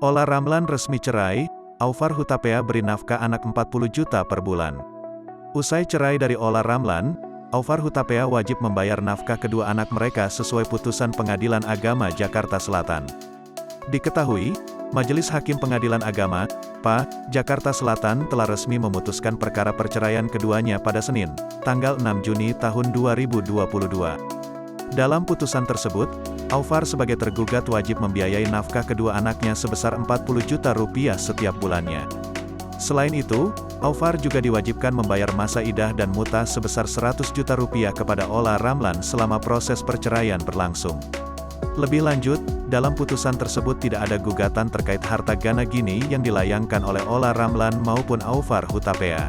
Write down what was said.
Ola Ramlan resmi cerai, Aufar Hutapea beri nafkah anak 40 juta per bulan. Usai cerai dari Ola Ramlan, Aufar Hutapea wajib membayar nafkah kedua anak mereka sesuai putusan Pengadilan Agama Jakarta Selatan. Diketahui, Majelis Hakim Pengadilan Agama, PA, Jakarta Selatan telah resmi memutuskan perkara perceraian keduanya pada Senin, tanggal 6 Juni tahun 2022. Dalam putusan tersebut, Aufar sebagai tergugat wajib membiayai nafkah kedua anaknya sebesar 40 juta rupiah setiap bulannya. Selain itu, Aufar juga diwajibkan membayar masa idah dan muta sebesar 100 juta rupiah kepada Ola Ramlan selama proses perceraian berlangsung. Lebih lanjut, dalam putusan tersebut tidak ada gugatan terkait harta gana gini yang dilayangkan oleh Ola Ramlan maupun Aufar Hutapea.